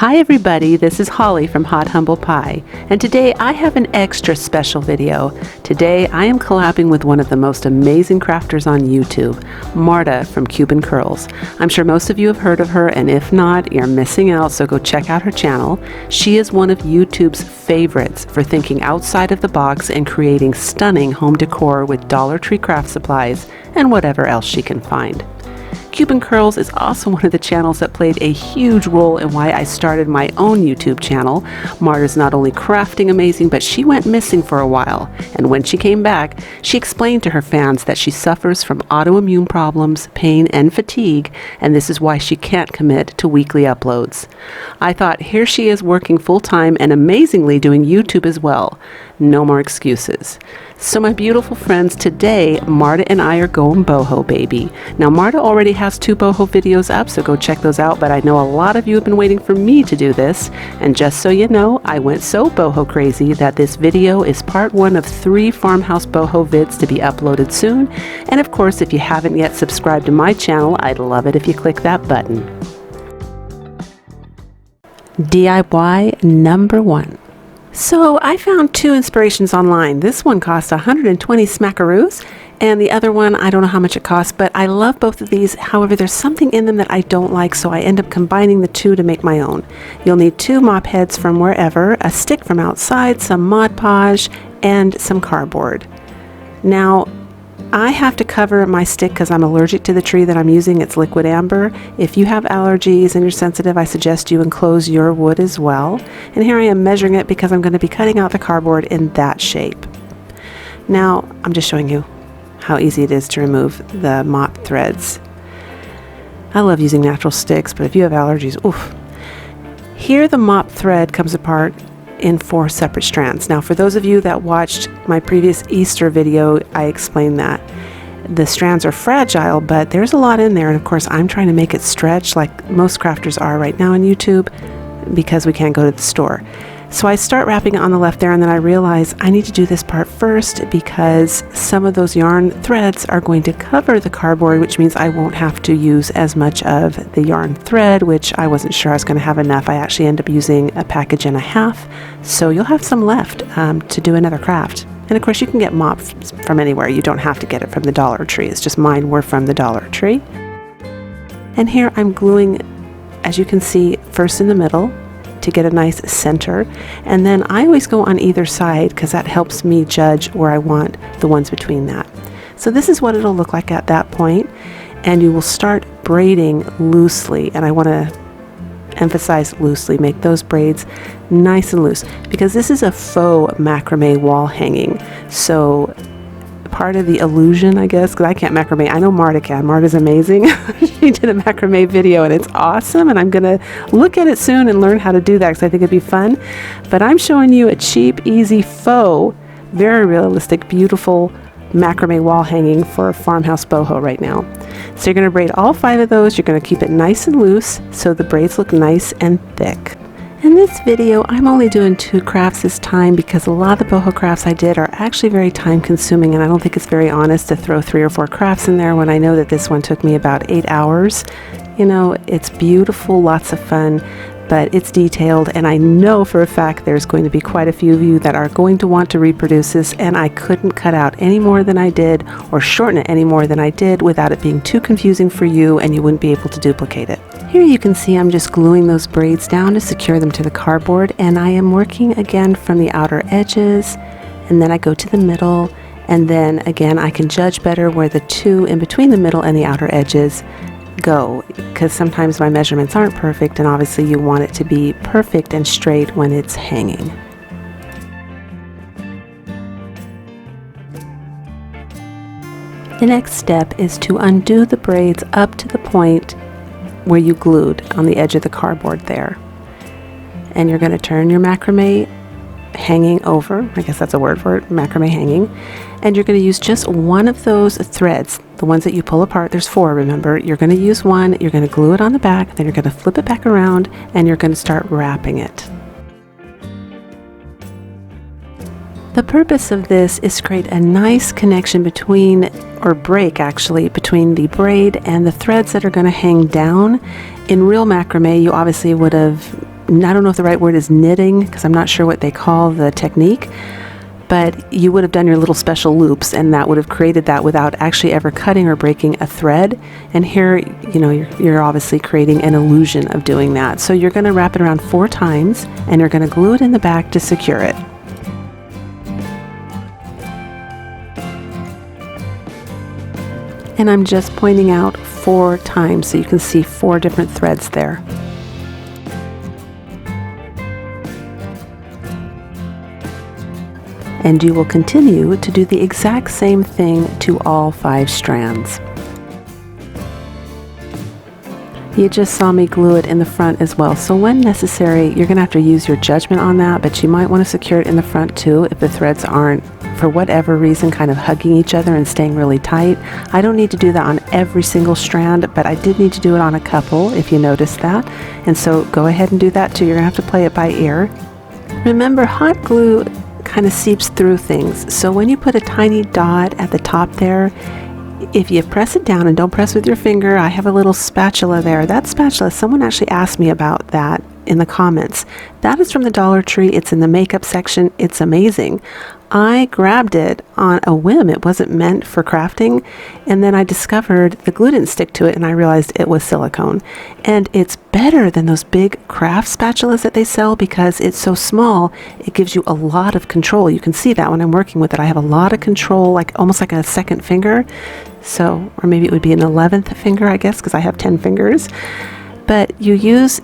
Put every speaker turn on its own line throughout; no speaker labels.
Hi everybody, this is Holly from Hot Humble Pie, and today I have an extra special video. Today I am collabing with one of the most amazing crafters on YouTube, Marta from Cuban Curlzz. I'm sure most of you have heard of her, and if not, you're missing out, so go check out her channel. She is one of YouTube's favorites for thinking outside of the box and creating stunning home decor with Dollar Tree craft supplies and whatever else she can find. Cuban Curlzz is also one of the channels that played a huge role in why I started my own YouTube channel. Marta's not only crafting amazing, but she went missing for a while. And when she came back, she explained to her fans that she suffers from autoimmune problems, pain, and fatigue, and this is why she can't commit to weekly uploads. I thought, here she is working full-time and amazingly doing YouTube as well. No more excuses. So my beautiful friends, today Marta and I are going boho, baby. Now Marta already has 2 boho videos up, so go check those out, but I know a lot of you have been waiting for me to do this, and just so you know, I went so boho crazy that this video is part 1 of 3 farmhouse boho vids to be uploaded soon. And of course, if you haven't yet subscribed to my channel, I'd love it if you click that button. DIY number 1. So I found 2 inspirations online. This one cost 120 smackaroos, and the other one, I don't know how much it costs, but I love both of these. However, there's something in them that I don't like, so I end up combining the 2 to make my own. You'll need 2 mop heads from wherever, a stick from outside, some Mod Podge, and some cardboard. Now, I have to cover my stick because I'm allergic to the tree that I'm using. It's liquid amber. If you have allergies and you're sensitive, I suggest you enclose your wood as well. And here I am measuring it because I'm going to be cutting out the cardboard in that shape. Now, I'm just showing you how easy it is to remove the mop threads. I love using natural sticks, but if you have allergies, oof. Here the mop thread comes apart in 4 separate strands. Now, for those of you that watched my previous Easter video, I explained that. The strands are fragile, but there's a lot in there, and of course I'm trying to make it stretch like most crafters are right now on YouTube because we can't go to the store. So I start wrapping it on the left there, and then I realize I need to do this part first because some of those yarn threads are going to cover the cardboard, which means I won't have to use as much of the yarn thread, which I wasn't sure I was going to have enough. I actually end up using a package and a half, so you'll have some left to do another craft. And of course you can get mops from anywhere. You don't have to get it from the Dollar Tree. It's just mine were from the Dollar Tree. And here I'm gluing, as you can see, first in the middle, to get a nice center, and then I always go on either side because that helps me judge where I want the ones between that. So this is what it'll look like at that point, and you will start braiding loosely, and I want to emphasize loosely. Make those braids nice and loose because this is a faux macrame wall hanging, so part of the illusion, I guess, because I can't macrame. I know Marta can. Marta's amazing. She did a macrame video and it's awesome, and I'm gonna look at it soon and learn how to do that because I think it'd be fun. But I'm showing you a cheap, easy, faux, very realistic, beautiful macrame wall hanging for farmhouse boho right now. So you're gonna braid all 5 of those. You're gonna keep it nice and loose so the braids look nice and thick. In this video, I'm only doing 2 crafts this time because a lot of the boho crafts I did are actually very time consuming, and I don't think it's very honest to throw 3 or 4 crafts in there when I know that this one took me about 8 hours. You know, it's beautiful, lots of fun, but it's detailed, and I know for a fact there's going to be quite a few of you that are going to want to reproduce this, and I couldn't cut out any more than I did or shorten it any more than I did without it being too confusing for you and you wouldn't be able to duplicate it. Here you can see I'm just gluing those braids down to secure them to the cardboard, and I am working again from the outer edges, and then I go to the middle, and then again I can judge better where the 2 in between the middle and the outer edges go, because sometimes my measurements aren't perfect, and obviously you want it to be perfect and straight when it's hanging. The next step is to undo the braids up to the point where you glued on the edge of the cardboard there, and you're going to turn your macrame hanging over, I guess that's a word for it, macrame hanging, and you're going to use just one of those threads, the ones that you pull apart. There's 4, remember. You're going to use one, you're going to glue it on the back, then you're going to flip it back around, and you're going to start wrapping it. The purpose of this is to create a nice connection between, or break actually, between the braid and the threads that are going to hang down. In real macrame, you obviously would have I don't know if the right word is knitting, because I'm not sure what they call the technique, but you would have done your little special loops, and that would have created that without actually ever cutting or breaking a thread. And here, you know, you're obviously creating an illusion of doing that. So you're going to wrap it around 4 times, and you're going to glue it in the back to secure it. And I'm just pointing out 4 times so you can see 4 different threads there. And you will continue to do the exact same thing to all 5 strands. You just saw me glue it in the front as well, so when necessary, you're going to have to use your judgment on that, but you might want to secure it in the front too if the threads aren't, for whatever reason, kind of hugging each other and staying really tight. I don't need to do that on every single strand, but I did need to do it on a couple, if you noticed that. And so go ahead and do that too. You're going to have to play it by ear. Remember, hot glue kind of seeps through things, so when you put a tiny dot at the top there, if you press it down and don't press with your finger, I have a little spatula there. That spatula, someone actually asked me about that in the comments. That is from the Dollar Tree. It's in the makeup section. It's amazing. I grabbed it on a whim. It wasn't meant for crafting, and then I discovered the glue didn't stick to it, and I realized it was silicone. And it's better than those big craft spatulas that they sell because it's so small. It gives you a lot of control. You can see that when I'm working with it. I have a lot of control, like almost like a second finger. So, or maybe it would be an 11th finger, I guess, because I have 10 fingers. But you use,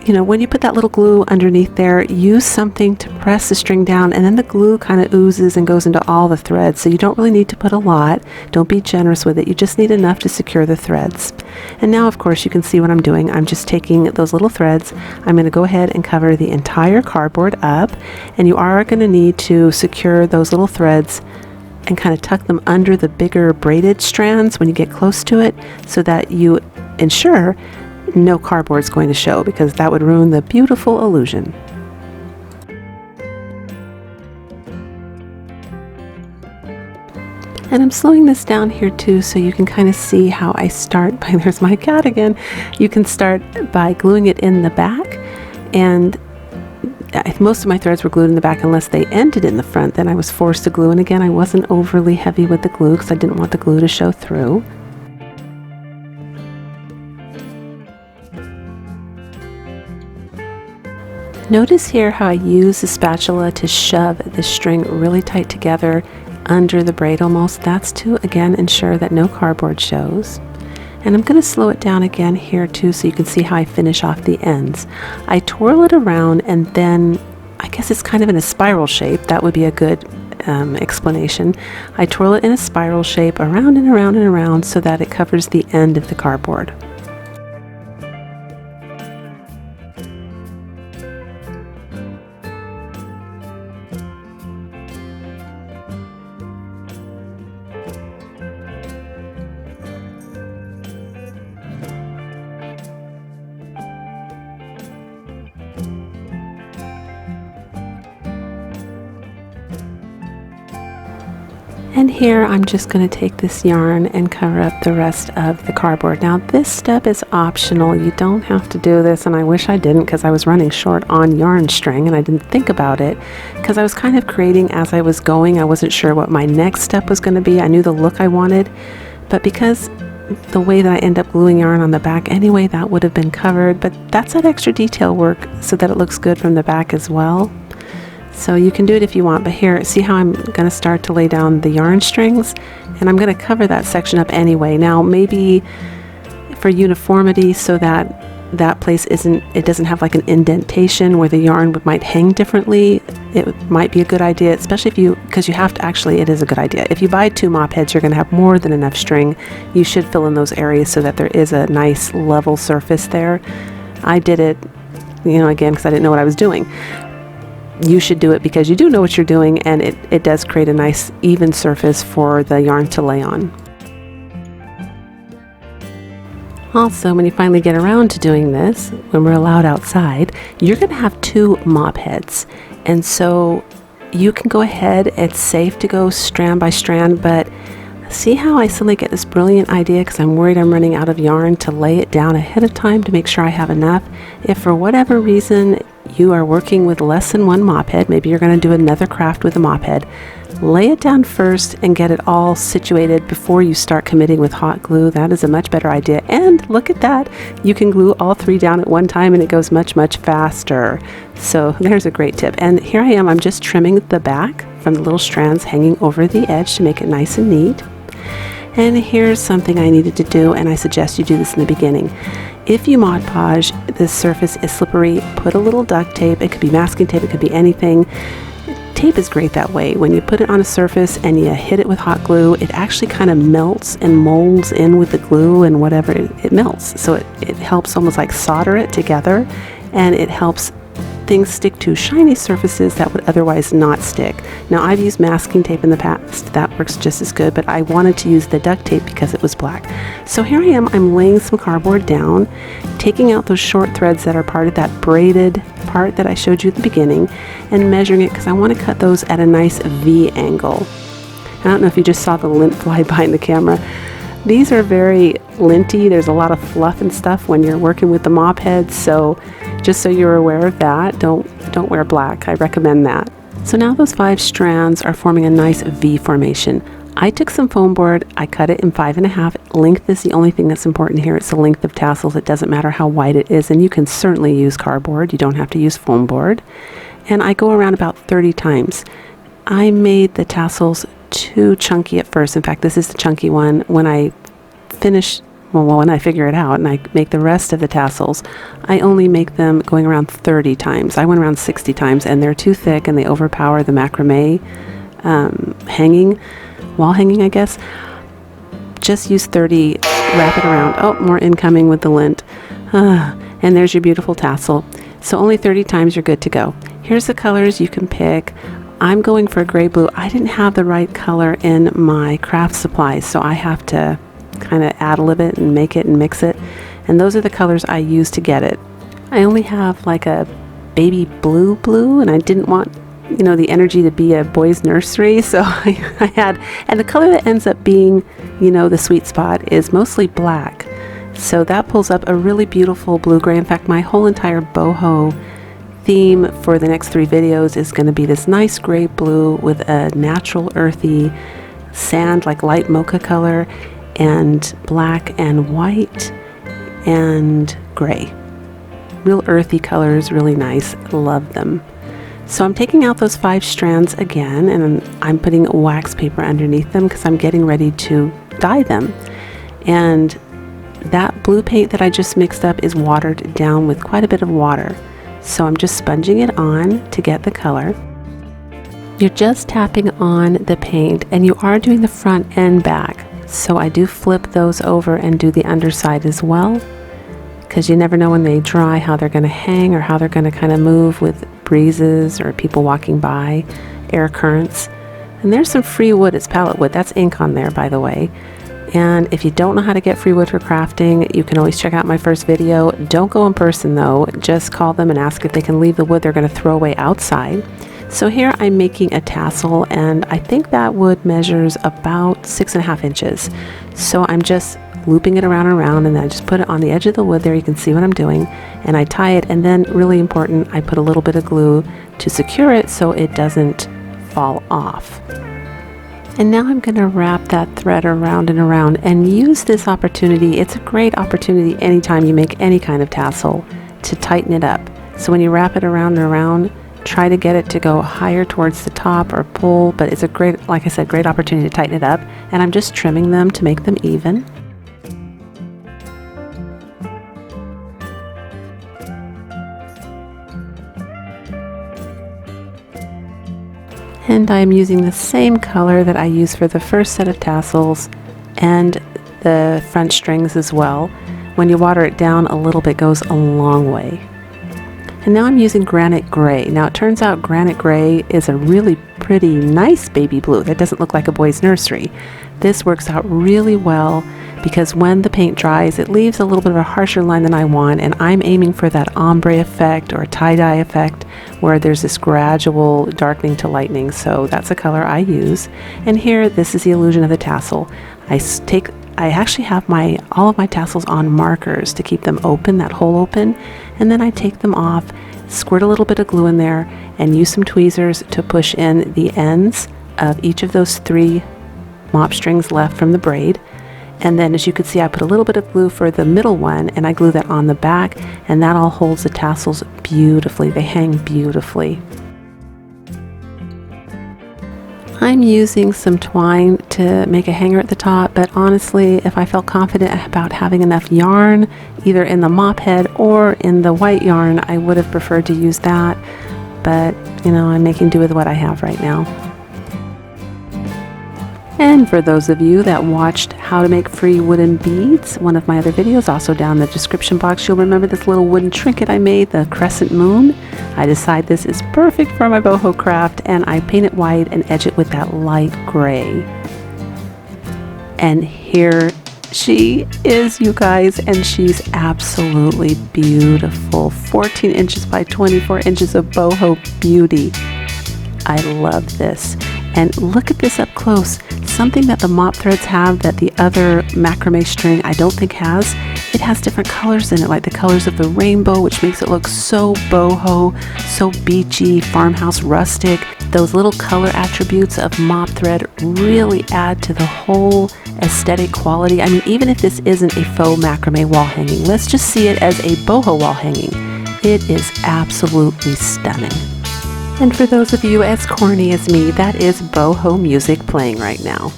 you know, when you put that little glue underneath there, use something to press the string down, and then the glue kind of oozes and goes into all the threads. So you don't really need to put a lot. Don't be generous with it. You just need enough to secure the threads. And now, of course, you can see what I'm doing. I'm just taking those little threads. I'm going to go ahead and cover the entire cardboard up, and you are going to need to secure those little threads and kind of tuck them under the bigger braided strands when you get close to it, so that you ensure no cardboard is going to show, because that would ruin the beautiful illusion. And I'm slowing this down here too, so you can kind of see how I start by, there's my cat again. You can start by gluing it in the back, and most of my threads were glued in the back unless they ended in the front. Then I was forced to glue, and again, I wasn't overly heavy with the glue because I didn't want the glue to show through. Notice here how I use the spatula to shove the string really tight together under the braid almost. That's to, again, ensure that no cardboard shows. And I'm going to slow it down again here too, so you can see how I finish off the ends. I twirl it around, and then I guess it's kind of in a spiral shape. That would be a good explanation. I twirl it in a spiral shape around and around and around so that it covers the end of the cardboard. And here I'm just going to take this yarn and cover up the rest of the cardboard. Now this step is optional. You don't have to do this, and I wish I didn't, because I was running short on yarn string and I didn't think about it because I was kind of creating as I was going. I wasn't sure what my next step was going to be. I knew the look I wanted, but because the way that I end up gluing yarn on the back anyway, that would have been covered. But that's that extra detail work so that it looks good from the back as well. So you can do it if you want, but here, see how I'm going to start to lay down the yarn strings, and I'm going to cover that section up anyway. Now maybe for uniformity, so that that place it doesn't have like an indentation where the yarn might hang differently, it might be a good idea, especially because you have to, actually it is a good idea. If you buy 2 mop heads, you're going to have more than enough string. You should fill in those areas so that there is a nice level surface there. I did it, you know, again, because I didn't know what I was doing. You should do it because you do know what you're doing, and it does create a nice even surface for the yarn to lay on. Also, when you finally get around to doing this, when we're allowed outside, you're going to have 2 mop heads. And so you can go ahead, it's safe to go strand by strand, but See how I suddenly get this brilliant idea because I'm worried I'm running out of yarn to lay it down ahead of time to make sure I have enough. If for whatever reason you are working with less than one mop head, maybe you're going to do another craft with a mop head, lay it down first and get it all situated before you start committing with hot glue. That is a much better idea. And look at that, you can glue all three down at one time and it goes much, much faster. So there's a great tip. And here I am, I'm just trimming the back from the little strands hanging over the edge to make it nice and neat. And here's something I needed to do, and I suggest you do this in the beginning. If you Mod Podge, this surface is slippery, put a little duct tape. It could be masking tape, it could be anything. Tape is great that way. When you put it on a surface and you hit it with hot glue, it actually kind of melts and molds in with the glue and whatever, it melts. So it helps almost like solder it together, and it helps things stick to shiny surfaces that would otherwise not stick. Now, I've used masking tape in the past. That works just as good, but I wanted to use the duct tape because it was black. So here I am, I'm laying some cardboard down, taking out those short threads that are part of that braided part that I showed you at the beginning, and measuring it because I want to cut those at a nice V angle. I don't know if you just saw the lint fly behind the camera. These are very linty. There's a lot of fluff and stuff when you're working with the mop heads, so just so you're aware of that, don't wear black. I recommend that. So now those 5 strands are forming a nice V formation. I took some foam board, I cut it in 5.5. Length is the only thing that's important here. It's the length of tassels. It doesn't matter how wide it is, and you can certainly use cardboard. You don't have to use foam board. And I go around about 30 times. I made the tassels too chunky at first. In fact, this is the chunky one. When I finish, when I figure it out and I make the rest of the tassels, I only make them going around 30 times. I went around 60 times, and they're too thick and they overpower the macrame wall hanging, I guess. Just use 30, wrap it around. Oh, more incoming with the lint. And there's your beautiful tassel. So only 30 times, you're good to go. Here's the colors you can pick. I'm going for a gray blue. I didn't have the right color in my craft supplies, so I have to kind of add a little bit and make it and mix it. And those are the colors I use to get it. I only have like a baby blue, and I didn't want, you know, the energy to be a boys' nursery, so I had, and the color that ends up being, you know, the sweet spot is mostly black. So that pulls up a really beautiful blue-gray. In fact, my whole entire boho theme for the next 3 videos is going to be this nice gray blue with a natural earthy sand, like light mocha color, and black and white and gray. Real earthy colors, really nice. Love them. So I'm taking out those 5 strands again, and I'm putting wax paper underneath them because I'm getting ready to dye them. And that blue paint that I just mixed up is watered down with quite a bit of water. So I'm just sponging it on to get the color. You're just tapping on the paint, and you are doing the front and back. So I do flip those over and do the underside as well, because you never know when they dry how they're going to hang or how they're going to kind of move with breezes or people walking by, air currents. And there's some free wood. It's palette wood. That's ink on there, by the way. And if you don't know how to get free wood for crafting, you can always check out my first video. Don't go in person though. Just call them and ask if they can leave the wood they're going to throw away outside. So here I'm making a tassel, and I think that wood measures about 6.5 inches. So I'm just looping it around and around, and then I just put it on the edge of the wood there. You can see what I'm doing, and I tie it, and then really important, I put a little bit of glue to secure it so it doesn't fall off. And now I'm going to wrap that thread around and around and use this opportunity. It's a great opportunity anytime you make any kind of tassel to tighten it up. So when you wrap it around and around, try to get it to go higher towards the top or pull, but it's a great, like I said, great opportunity to tighten it up. And I'm just trimming them to make them even. And I'm using the same color that I used for the first set of tassels and the front strings as well. When you water it down a little bit, goes a long way. And now I'm using granite gray. Now it turns out granite gray is a really pretty, nice baby blue that doesn't look like a boy's nursery. This works out really well because when the paint dries, it leaves a little bit of a harsher line than I want, and I'm aiming for that ombre effect or tie-dye effect where there's this gradual darkening to lightening. So that's the color I use. And here, this is the illusion of the tassel. I actually have all of my tassels on markers to keep them open, that hole open, and then I take them off, squirt a little bit of glue in there, and use some tweezers to push in the ends of each of those 3 mop strings left from the braid. And then, as you can see, I put a little bit of glue for the middle one, and I glue that on the back, and that all holds the tassels beautifully. They hang beautifully. I'm using some twine to make a hanger at the top, but honestly, if I felt confident about having enough yarn, either in the mop head or in the white yarn, I would have preferred to use that. But, you know, I'm making do with what I have right now. And for those of you that watched how to make free wooden beads, one of my other videos, also down in the description box, you'll remember this little wooden trinket I made, the crescent moon. I decided this is perfect for my boho craft, and I paint it white and edge it with that light gray. And here she is, you guys, and she's absolutely beautiful. 14 inches by 24 inches of boho beauty. I love this. And look at this up close. Something that the mop threads have that the other macrame string I don't think has. It has different colors in it, like the colors of the rainbow, which makes it look so boho, so beachy, farmhouse rustic. Those little color attributes of mop thread really add to the whole aesthetic quality. I mean, even if this isn't a faux macrame wall hanging, let's just see it as a boho wall hanging. It is absolutely stunning. And for those of you as corny as me, that is boho music playing right now.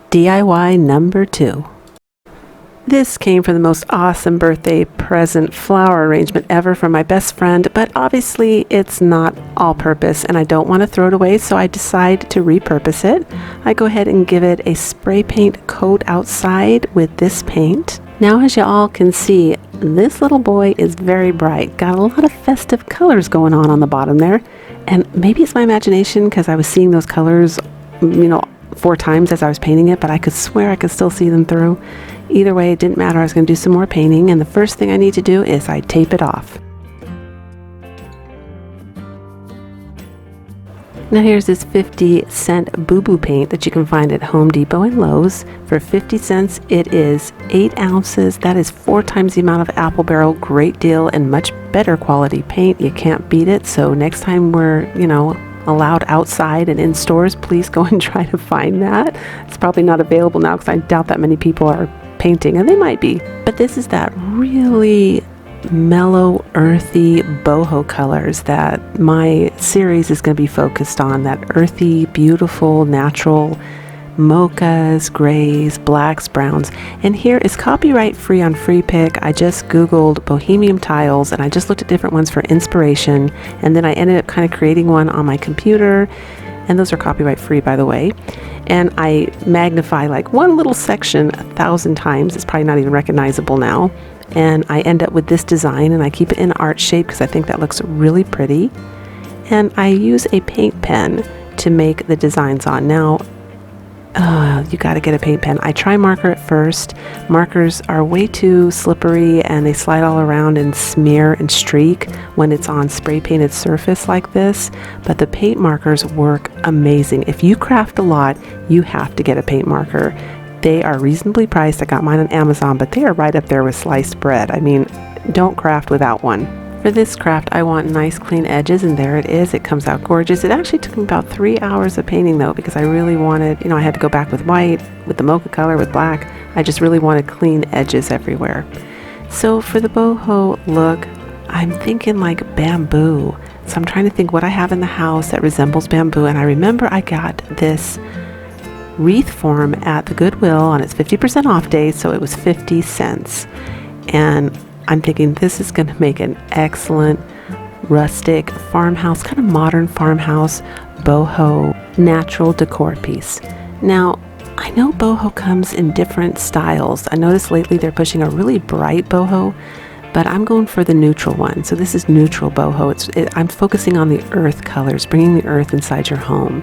DIY number 2. This came from the most awesome birthday present flower arrangement ever from my best friend, but obviously it's not all-purpose and I don't want to throw it away, so I decide to repurpose it. I go ahead and give it a spray paint coat outside with this paint. Now, as you all can see, this little boy is very bright. Got a lot of festive colors going on the bottom there. And maybe it's my imagination because I was seeing those colors, 4 times as I was painting it, but I could swear I could still see them through. Either way, it didn't matter. I was going to do some more painting, and the first thing I need to do is I tape it off. Now here's this 50-cent boo-boo paint that you can find at Home Depot and Lowe's. For 50 cents, it is 8 ounces. That is 4 times the amount of apple barrel. Great deal and much better quality paint. You can't beat it. So next time we're, allowed outside and in stores, please go and try to find that. It's probably not available now because I doubt that many people are painting, and they might be. But this is that really mellow, earthy boho colors that my series is going to be focused on. That earthy, beautiful, natural mochas, grays, blacks, browns. And here is copyright free on Free Pick. I just Googled bohemian tiles and I just looked at different ones for inspiration, and then I ended up kind of creating one on my computer, and those are copyright free, by the way. And I magnify like one little section 1,000 times. It's probably not even recognizable now. And I end up with this design, and I keep it in art shape because I think that looks really pretty. And I use a paint pen to make the designs on. Now, you got to get a paint pen. I try marker at first. Markers are way too slippery and they slide all around and smear and streak when it's on spray painted surface like this. But the paint markers work amazing. If you craft a lot, you have to get a paint marker. They are reasonably priced. I got mine on Amazon, but they are right up there with sliced bread. I mean, don't craft without one. For this craft, I want nice clean edges, and there it is. It comes out gorgeous. It actually took me about 3 hours of painting though, because I really wanted, I had to go back with white, with the mocha color, with black. I just really wanted clean edges everywhere. So for the boho look, I'm thinking like bamboo. So I'm trying to think what I have in the house that resembles bamboo, and I remember I got this wreath form at the Goodwill on its 50% off day, so it was 50 cents. And I'm thinking this is going to make an excellent rustic farmhouse, kind of modern farmhouse, boho, natural decor piece. Now, I know boho comes in different styles. I noticed lately they're pushing a really bright boho, but I'm going for the neutral one. So this is neutral boho. I'm focusing on the earth colors, bringing the earth inside your home.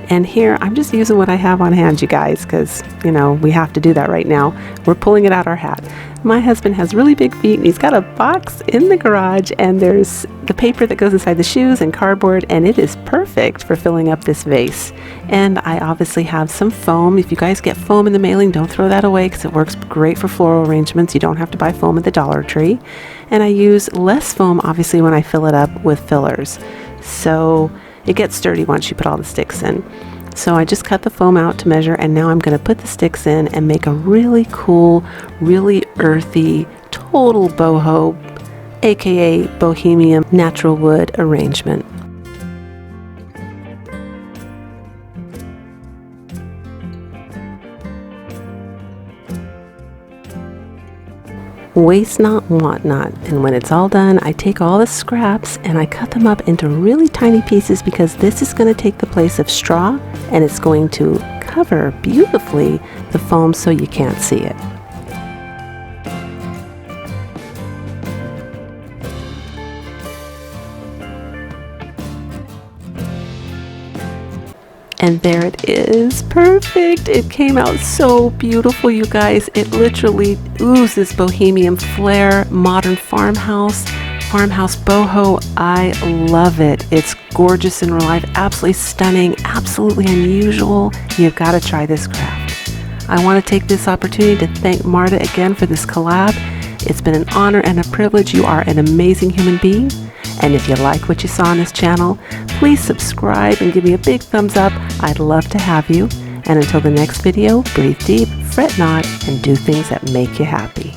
And here, I'm just using what I have on hand, you guys, because, you know, we have to do that right now. We're pulling it out our hat. My husband has really big feet, and he's got a box in the garage, and there's the paper that goes inside the shoes and cardboard, and it is perfect for filling up this vase. And I obviously have some foam. If you guys get foam in the mailing, don't throw that away because it works great for floral arrangements. You don't have to buy foam at the Dollar Tree. And I use less foam, obviously, when I fill it up with fillers. So it gets sturdy once you put all the sticks in. So I just cut the foam out to measure, and now I'm going to put the sticks in and make a really cool, really earthy, total boho, aka bohemian natural wood arrangement. Waste not, want not. And when it's all done, I take all the scraps and I cut them up into really tiny pieces because this is going to take the place of straw, and it's going to cover beautifully the foam so you can't see it. And there it is, perfect. It came out so beautiful, you guys. It literally oozes bohemian flair, modern farmhouse boho. I love it. It's gorgeous in real life, absolutely stunning, absolutely unusual. You've got to try this craft. I want to take this opportunity to thank Marta again for this collab. It's been an honor and a privilege. You are an amazing human being. And if you like what you saw on this channel, please subscribe and give me a big thumbs up. I'd love to have you. And until the next video, breathe deep, fret not, and do things that make you happy.